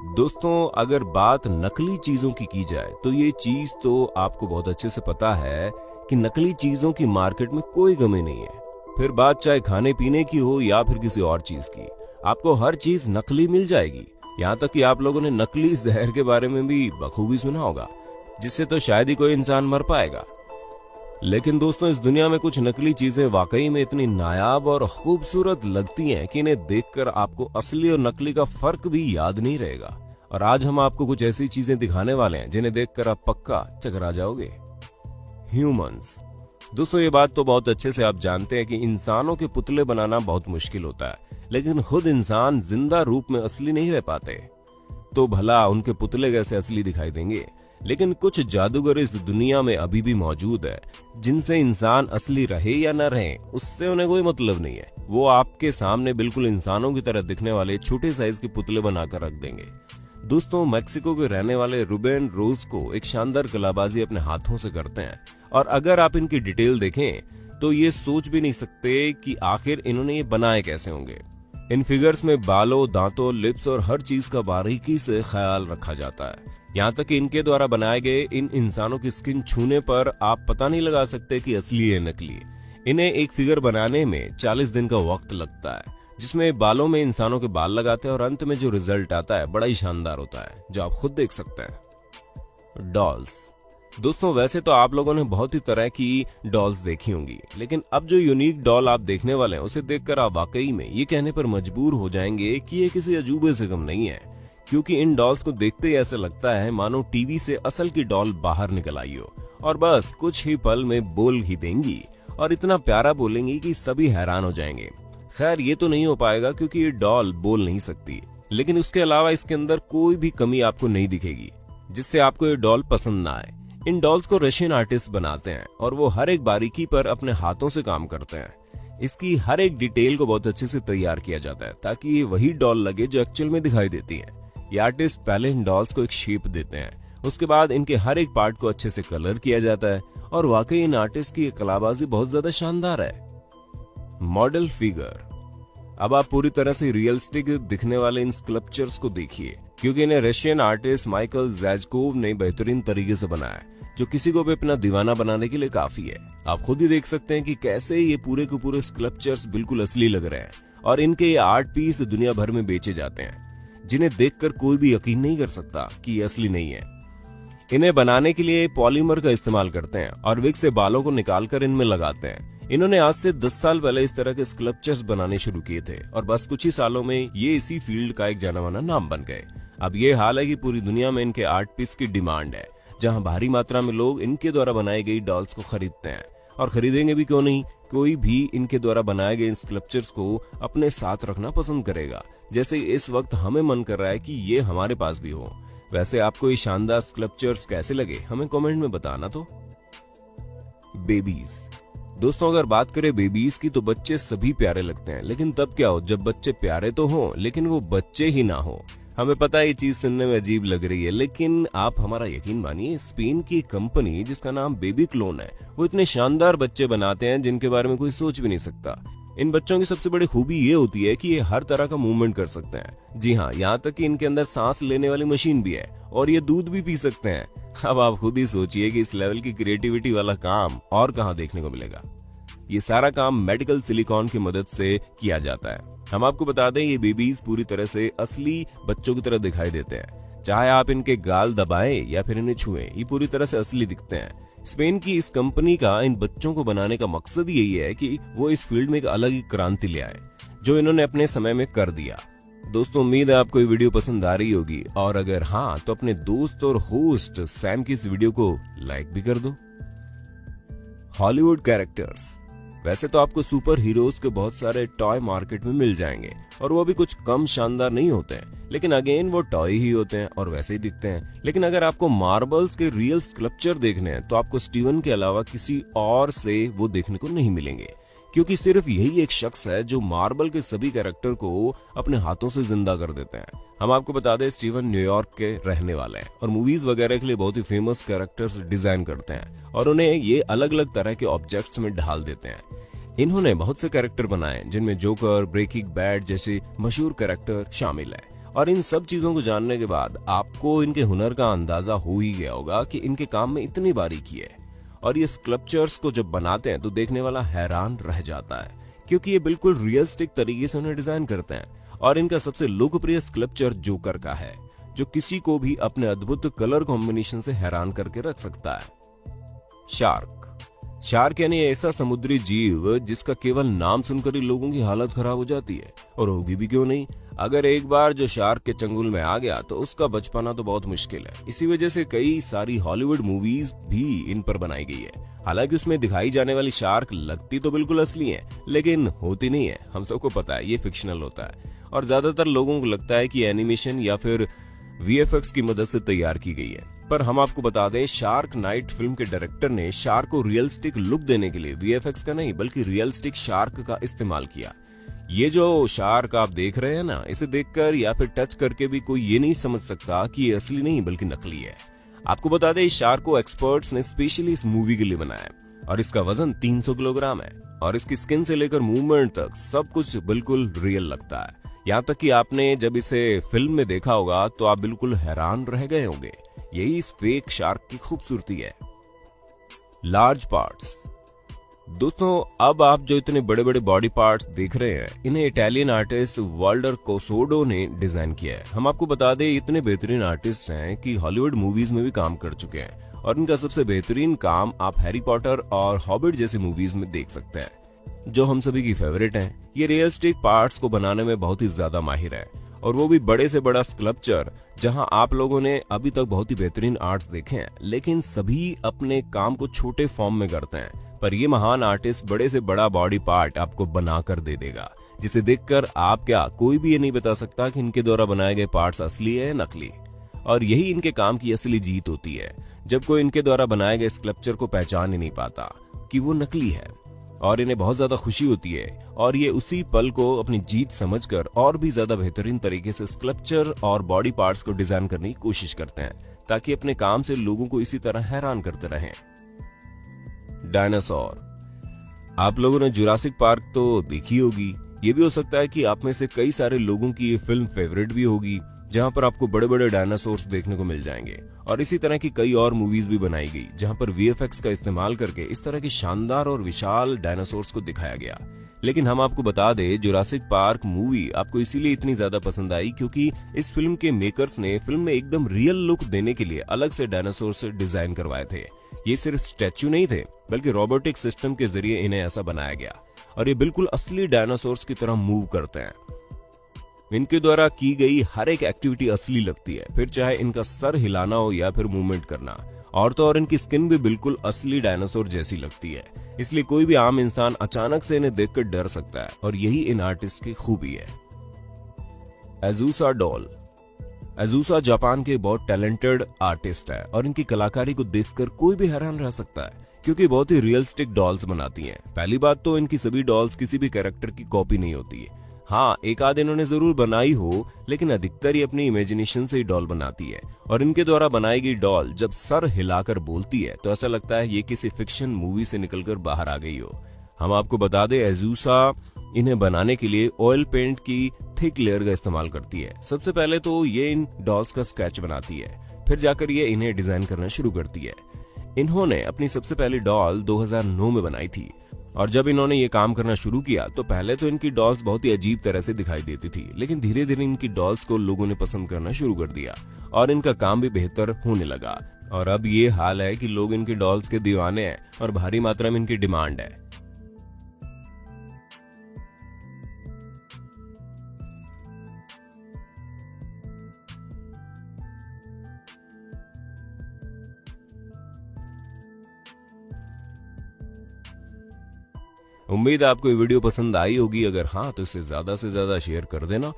दोस्तों, अगर बात नकली चीजों की जाए तो ये चीज तो आपको बहुत अच्छे से पता है कि नकली चीजों की मार्केट में कोई कमी नहीं है। फिर बात चाहे खाने पीने की हो या फिर किसी और चीज की, आपको हर चीज नकली मिल जाएगी। यहाँ तक कि आप लोगों ने नकली जहर के बारे में भी बखूबी सुना होगा, जिससे तो शायद ही कोई इंसान मर पाएगा। लेकिन दोस्तों, इस दुनिया में कुछ नकली चीजें वाकई में इतनी नायाब और खूबसूरत लगती हैं कि इन्हें देखकर आपको असली और नकली का फर्क भी याद नहीं रहेगा। और आज हम आपको कुछ ऐसी चीजें दिखाने वाले हैं जिन्हें देखकर आप पक्का चकरा जाओगे। ह्यूमंस। दोस्तों, ये बात तो बहुत अच्छे से आप जानते हैं कि इंसानों के पुतले बनाना बहुत मुश्किल होता है, लेकिन खुद इंसान जिंदा रूप में असली नहीं रह पाते, तो भला उनके पुतले कैसे असली दिखाई देंगे। लेकिन कुछ जादूगर इस दुनिया में अभी भी मौजूद है, जिनसे इंसान असली रहे या न रहे उससे उन्हें कोई मतलब नहीं है। वो आपके सामने बिल्कुल इंसानों की तरह दिखने वाले छोटे साइज के पुतले बनाकर रख देंगे। दोस्तों, मेक्सिको के रहने वाले रुबेन रोजको एक शानदार कलाबाजी अपने हाथों से करते हैं, और अगर आप इनकी डिटेल देखें तो ये सोच भी नहीं सकते कि आखिर इन्होंने ये बनाए कैसे होंगे। इन फिगर्स में बालों, दांतों, लिप्स और हर चीज का बारीकी से ख्याल रखा जाता है। यहाँ तक कि इनके द्वारा बनाए गए इन इंसानों की स्किन छूने पर आप पता नहीं लगा सकते कि असली है नकली। इन्हें एक फिगर बनाने में 40 दिन का वक्त लगता है, जिसमें बालों में इंसानों के बाल लगाते हैं और अंत में जो रिजल्ट आता है बड़ा ही शानदार होता है, जो आप खुद देख सकते हैं। डॉल्स। दोस्तों, वैसे तो आप लोगों ने बहुत ही तरह की डॉल्स देखी होंगी, लेकिन अब जो यूनिक डॉल आप देखने वाले हैं उसे देखकर आप वाकई में ये कहने पर मजबूर हो जाएंगे कि ये किसी अजूबे से कम नहीं है, क्योंकि इन डॉल्स को देखते ही ऐसा लगता है मानो टीवी से असल की डॉल बाहर निकल आई हो और बस कुछ ही पल में बोल ही देंगी, और इतना प्यारा बोलेंगी कि सभी हैरान हो जाएंगे। खैर, ये तो नहीं हो पाएगा क्योंकि ये डॉल बोल नहीं सकती, लेकिन उसके अलावा इसके अंदर कोई भी कमी आपको नहीं दिखेगी जिससे आपको ये डॉल पसंद ना आए। इन डॉल्स को रशियन आर्टिस्ट बनाते हैं और वो हर एक बारीकी पर अपने हाथों से काम करते हैं। इसकी हर एक डिटेल को बहुत अच्छे से तैयार किया जाता है ताकि ये वही डॉल लगे जो एक्चुअल में दिखाई देती है। ये आर्टिस्ट पहले इन डॉल्स को एक शेप देते हैं, उसके बाद इनके हर एक पार्ट को अच्छे से कलर किया जाता है, और वाकई इन आर्टिस्ट की कलाबाजी बहुत ज्यादा शानदार है। Model figure. अब आप पूरी तरह से रियलिस्टिक दिखने वाले इन स्कल्पचर्स को देखिए, क्योंकि इन्हें रशियन आर्टिस्ट माइकल ज़ैजकोव ने बेहतरीन तरीके से बनाया, जो किसी को भी अपना दीवाना बनाने के लिए काफी है। आप खुद ही देख सकते हैं कि कैसे ये पूरे के पूरे स्कल्पचर्स बिल्कुल असली लग रहे हैं, और इनके ये आर्ट पीस दुनिया भर में बेचे जाते हैं, जिन्हें देखकर कोई भी यकीन नहीं कर सकता कि ये असली नहीं है। इन्हें बनाने के लिए पॉलीमर का इस्तेमाल करते हैं और विग से बालों को निकालकर इनमें लगाते हैं। इन्होंने आज से 10 साल पहले इस तरह के स्कल्पचर्स बनाने शुरू किए थे, और बस कुछ ही सालों में ये इसी फील्ड का एक जाना माना नाम बन गए। अब ये हाल है कि पूरी दुनिया में इनके आर्ट पीस की डिमांड है, जहां भारी मात्रा में लोग इनके द्वारा बनाई गई डॉल्स को खरीदते हैं, और खरीदेंगे भी क्यों नहीं। कोई भी इनके द्वारा बनाए गए स्कल्पचर्स को अपने साथ रखना पसंद करेगा, जैसे इस वक्त हमें मन कर रहा है कि ये हमारे पास भी हो। वैसे आपको ये शानदार स्कल्पचर्स कैसे लगे, हमें कमेंट में बताना। तो बेबीज। दोस्तों, अगर बात करें बेबीज की तो बच्चे सभी प्यारे लगते हैं, लेकिन तब क्या हो जब बच्चे प्यारे तो हो लेकिन वो बच्चे ही ना हो। हमें पता है ये चीज सुनने में अजीब लग रही है, लेकिन आप हमारा यकीन मानिए, स्पेन की कंपनी जिसका नाम बेबी क्लोन है, वो इतने शानदार बच्चे बनाते हैं जिनके बारे में कोई सोच भी नहीं सकता। इन बच्चों की सबसे बड़ी खूबी ये होती है कि ये हर तरह का मूवमेंट कर सकते हैं। जी हाँ, यहाँ तक कि इनके अंदर सांस लेने वाली मशीन भी है, और ये दूध भी पी सकते हैं। अब आप खुद ही सोचिए कि इस लेवल की क्रिएटिविटी वाला काम और कहाँ देखने को मिलेगा। ये सारा काम मेडिकल सिलिकॉन की मदद से किया जाता है। हम आपको बता दें, ये बेबीज पूरी तरह से असली बच्चों की तरह दिखाई देते हैं। चाहे आप इनके गाल दबाएं या फिर इन्हें छुएं, ये पूरी तरह से असली दिखते हैं। स्पेन की इस कंपनी का इन बच्चों को बनाने का मकसद यही है कि वो इस फील्ड में एक अलग ही क्रांति ले आए, जो इन्होंने अपने समय में कर दिया। दोस्तों, उम्मीद है आपको ये वीडियो पसंद आ रही होगी, और अगर हाँ तो अपने दोस्त और होस्ट सैम की इस वीडियो को लाइक भी कर दो। Hollywood characters. वैसे तो आपको सुपर हीरोज के बहुत सारे टॉय मार्केट में मिल जाएंगे, और वो भी कुछ कम शानदार नहीं होते हैं, लेकिन अगेन वो टॉय ही होते हैं और वैसे ही दिखते हैं। लेकिन अगर आपको मार्बल्स के रियल स्कल्पचर देखने हैं तो आपको स्टीवन के अलावा किसी और से वो देखने को नहीं मिलेंगे, क्योंकि सिर्फ यही एक शख्स है जो मार्बल के सभी कैरेक्टर को अपने हाथों से जिंदा कर देते हैं। हम आपको बता दें, स्टीवन न्यूयॉर्क के रहने वाले हैं और मूवीज वगैरह के लिए बहुत ही फेमस कैरेक्टर्स डिजाइन करते हैं, और उन्हें ये अलग अलग तरह के ऑब्जेक्ट्स में ढाल देते हैं। इन्होंने बहुत से कैरेक्टर बनाए जिनमें जोकर, ब्रेकिंग बैड जैसे मशहूर कैरेक्टर शामिल है, और इन सब चीजों को जानने के बाद आपको इनके हुनर का अंदाजा हो ही गया होगा कि इनके काम में इतनी बारीकी है। और ये स्कल्पचर्स को जब बनाते हैं तो देखने वाला हैरान रह जाता है, क्योंकि ये बिल्कुल रियलिस्टिक तरीके से उन्हें डिजाइन करते हैं। और इनका सबसे लोकप्रिय स्कल्पचर जोकर का है, जो किसी को भी अपने अद्भुत कलर कॉम्बिनेशन से हैरान करके रख सकता है। शार्क यानी ऐसा समुद्री जीव जिसका केवल नाम सुनकर ही लोगों की हालत खराब हो जाती है, और होगी भी क्यों नहीं। अगर एक बार जो शार्क के चंगुल में आ गया तो उसका बच पाना तो बहुत मुश्किल है। इसी वजह से कई सारी हॉलीवुड मूवीज भी इन पर बनाई गई है। हालांकि उसमें दिखाई जाने वाली शार्क लगती तो बिल्कुल असली है, लेकिन होती नहीं है। हम सबको पता है ये फिक्शनल होता है, और ज्यादातर लोगों को लगता है कि एनिमेशन या फिर VFX की मदद से तैयार की गई है। पर हम आपको बता दें, शार्क नाइट फिल्म के डायरेक्टर ने शार्क को रियलिस्टिक लुक देने के लिए VFX का नहीं बल्कि रियलिस्टिक शार्क का इस्तेमाल किया। ये जो शार्क आप देख रहे हैं ना, इसे देखकर या फिर टच करके भी कोई ये नहीं समझ सकता कि ये असली नहीं बल्कि नकली है। आपको बता दें, इस शार्क को एक्सपर्ट्स ने स्पेशली इस मूवी के लिए बनाया, और इसका वजन 300 किलोग्राम है, और इसकी स्किन से लेकर मूवमेंट तक सब कुछ बिल्कुल रियल लगता है। यहाँ तक कि आपने जब इसे फिल्म में देखा होगा तो आप बिल्कुल हैरान रह गए होंगे। यही इस फेक शार्क की खूबसूरती है। Large parts. दोस्तों, अब आप जो इतने बड़े बड़े बॉडी पार्ट्स देख रहे हैं, इन्हें इटालियन आर्टिस्ट वाल्डर कोसोडो ने डिजाइन किया है। हम आपको बता दें, इतने बेहतरीन आर्टिस्ट हैं कि हॉलीवुड मूवीज में भी काम कर चुके हैं, और इनका सबसे बेहतरीन काम आप हैरी पॉटर और हॉबिट जैसी मूवीज में देख सकते हैं, जो हम सभी की फेवरेट हैं। ये रियलिस्टिक पार्ट्स को बनाने में बहुत ही ज्यादा माहिर है, और वो भी बड़े से बड़ा स्कल्पचर, जहां आप लोगों ने अभी तक बहुत ही बेहतरीन आर्ट्स देखे हैं, लेकिन सभी अपने काम को छोटे फॉर्म में करते हैं। पर ये महान आर्टिस्ट बड़े से बड़ा बॉडी पार्ट आपको बनाकर दे देगा, जिसे देखकर आप क्या कोई भी ये नहीं बता सकता कि इनके द्वारा बनाए गए पार्ट्स असली है या नकली। और यही इनके काम की असली जीत होती है, जब कोई इनके द्वारा बनाए गए स्कल्पचर को पहचान ही नहीं पाता कि वो नकली है, और इन्हें बहुत ज्यादा खुशी होती है, और ये उसी पल को अपनी जीत समझकर और भी ज्यादा बेहतरीन तरीके से स्कल्पचर और बॉडी पार्ट्स को डिजाइन करने की कोशिश करते हैं, ताकि अपने काम से लोगों को इसी तरह हैरान करते रहें। डायनासोर। आप लोगों ने जुरासिक पार्क तो देखी होगी। ये भी हो सकता है कि आप में से कई सारे लोगों की ये फिल्म फेवरेट भी होगी, जहां पर आपको बड़े बड़े डायनासोर्स देखने को मिल जाएंगे। और इसी तरह की कई और मूवीज भी बनाई गई, जहां पर VFX का इस्तेमाल करके इस तरह के शानदार और विशाल डायनासोर्स को दिखाया गया। लेकिन हम आपको बता दें, जुरासिक पार्क मूवी आपको इसीलिए इतनी ज्यादा पसंद आई क्योंकि इस फिल्म के मेकर्स ने फिल्म में एकदम रियल लुक देने के लिए अलग से डायनासोर से डिजाइन करवाए थे। ये सिर्फ स्टैच्यू नहीं थे, बल्कि रोबोटिक सिस्टम के जरिए इन्हें ऐसा बनाया गया, और ये बिल्कुल असली डायनासोर्स की तरह मूव करते हैं। इनके द्वारा की गई हर एक एक्टिविटी असली लगती है, फिर चाहे इनका सर हिलाना हो या फिर मूवमेंट करना। और तो और इनकी स्किन भी बिल्कुल असली डायनासोर जैसी लगती है, इसलिए कोई भी आम इंसान अचानक से इन्हें देखकर डर सकता है, और यही इन आर्टिस्ट की खूबी है। एजुसा डॉल। एजुसा जापान के बहुत टैलेंटेड आर्टिस्ट है, और इनकी कलाकारी को देखकर कोई भी हैरान रह सकता है, क्योंकि बहुत ही रियलिस्टिक डॉल्स बनाती हैं। पहली बात तो इनकी सभी डॉल्स किसी भी कैरेक्टर की कॉपी नहीं होती है। हाँ, एक आध इन्होंने जरूर बनाई हो, लेकिन अधिकतर ये अपनी इमेजिनेशन से ही डॉल बनाती है। और इनके द्वारा बनाई गई डॉल जब सर हिलाकर बोलती है तो ऐसा लगता है ये किसी फिक्शन मूवी से निकलकर बाहर आ गई हो। हम आपको बता दें, एजुसा इन्हें बनाने के लिए ऑयल पेंट की थिक लेयर का इस्तेमाल करती है। सबसे पहले तो ये इन डॉल्स का स्केच बनाती है, फिर जाकर ये इन्हें डिजाइन करना शुरू करती है। इन्होंने अपनी सबसे पहली डॉल 2009 में बनाई थी, और जब इन्होंने ये काम करना शुरू किया तो पहले तो इनकी डॉल्स बहुत ही अजीब तरह से दिखाई देती थी, लेकिन धीरे धीरे इनकी डॉल्स को लोगों ने पसंद करना शुरू कर दिया, और इनका काम भी बेहतर होने लगा। और अब ये हाल है कि लोग इनकी डॉल्स के दीवाने हैं, और भारी मात्रा में इनकी डिमांड है। उम्मीद है आपको ये वीडियो पसंद आई होगी। अगर हाँ, तो इसे ज्यादा से ज्यादा शेयर कर देना।